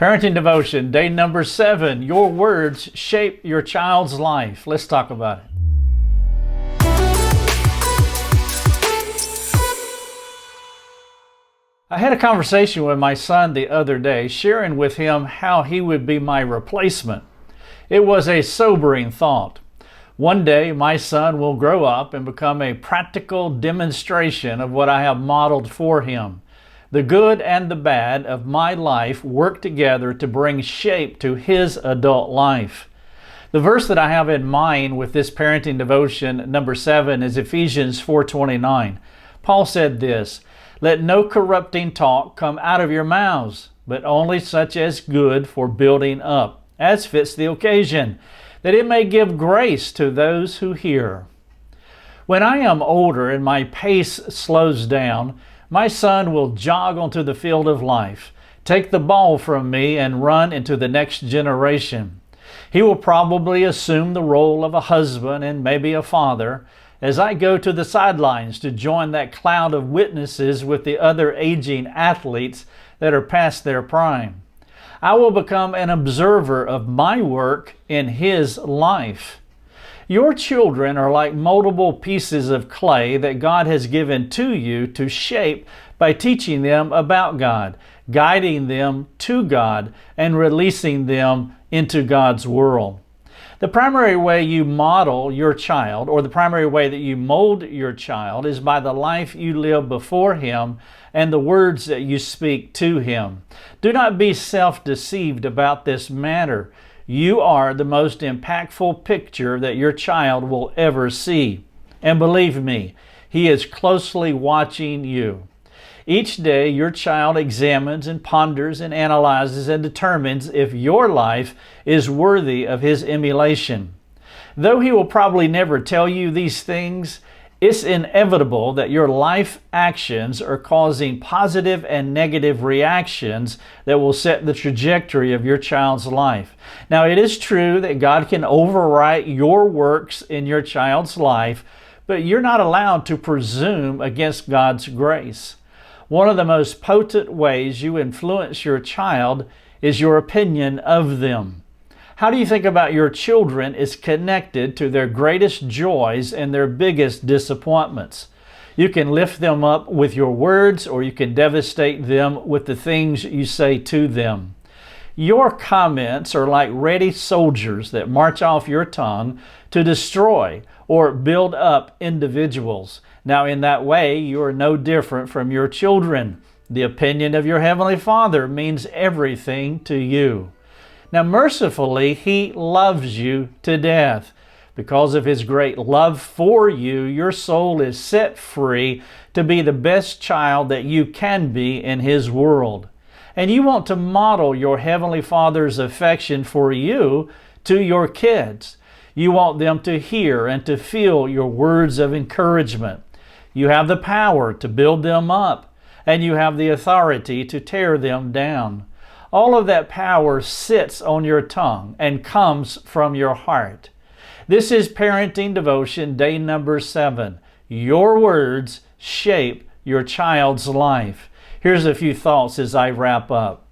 Parenting Devotion, day number 7. Your words shape your child's life. Let's talk about it. I had a conversation with my son the other day, sharing with him how he would be my replacement. It was a sobering thought. One day, my son will grow up and become a practical demonstration of what I have modeled for him. The good and the bad of my life work together to bring shape to his adult life. The verse that I have in mind with this parenting devotion, number 7, is Ephesians 4:29. Paul said this, "Let no corrupting talk come out of your mouths, but only such as good for building up, as fits the occasion, that it may give grace to those who hear." When I am older and my pace slows down, my son will jog onto the field of life, take the ball from me, and run into the next generation. He will probably assume the role of a husband and maybe a father, as I go to the sidelines to join that cloud of witnesses with the other aging athletes that are past their prime. I will become an observer of my work in his life. Your children are like multiple pieces of clay that God has given to you to shape by teaching them about God, guiding them to God, and releasing them into God's world. The primary way you model your child, or the primary way that you mold your child, is by the life you live before him and the words that you speak to him. Do not be self-deceived about this matter. You are the most impactful picture that your child will ever see. And believe me, he is closely watching you. Each day, your child examines and ponders and analyzes and determines if your life is worthy of his emulation. Though he will probably never tell you these things, it's inevitable that your life actions are causing positive and negative reactions that will set the trajectory of your child's life. Now, it is true that God can overwrite your works in your child's life, but you're not allowed to presume against God's grace. One of the most potent ways you influence your child is your opinion of them. How do you think about your children is connected to their greatest joys and their biggest disappointments. You can lift them up with your words, or you can devastate them with the things you say to them. Your comments are like ready soldiers that march off your tongue to destroy or build up individuals. Now, in that way, you are no different from your children. The opinion of your Heavenly Father means everything to you. Now, mercifully, He loves you to death. Because of His great love for you, your soul is set free to be the best child that you can be in His world. And you want to model your Heavenly Father's affection for you to your kids. You want them to hear and to feel your words of encouragement. You have the power to build them up, and you have the authority to tear them down. All of that power sits on your tongue and comes from your heart. This is Parenting Devotion, day number 7. Your words shape your child's life. Here's a few thoughts as I wrap up.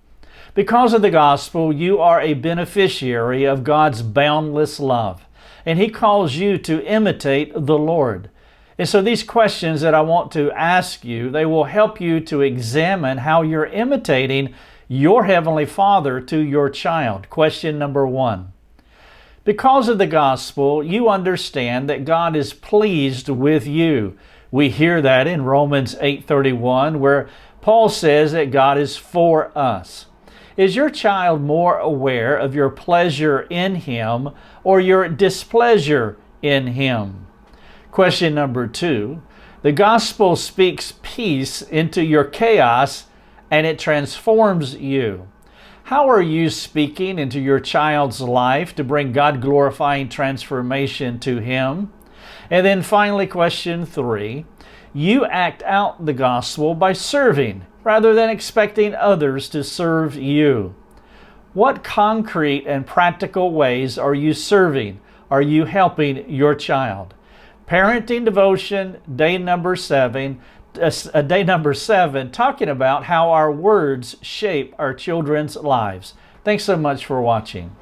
Because of the gospel, you are a beneficiary of God's boundless love, and He calls you to imitate the Lord. And so these questions that I want to ask you, they will help you to examine how you're imitating your Heavenly Father to your child. Question number 1. Because of the gospel, you understand that God is pleased with you. We hear that in Romans 8:31, where Paul says that God is for us. Is your child more aware of your pleasure in Him or your displeasure in Him? Question number 2. The gospel speaks peace into your chaos, and it transforms you. How are you speaking into your child's life to bring God-glorifying transformation to him? And then finally, question 3. You act out the gospel by serving rather than expecting others to serve you. What concrete and practical ways are you serving? Are you helping your child? Parenting Devotion, day number 7. day number 7, talking about how our words shape our children's lives. Thanks so much for watching.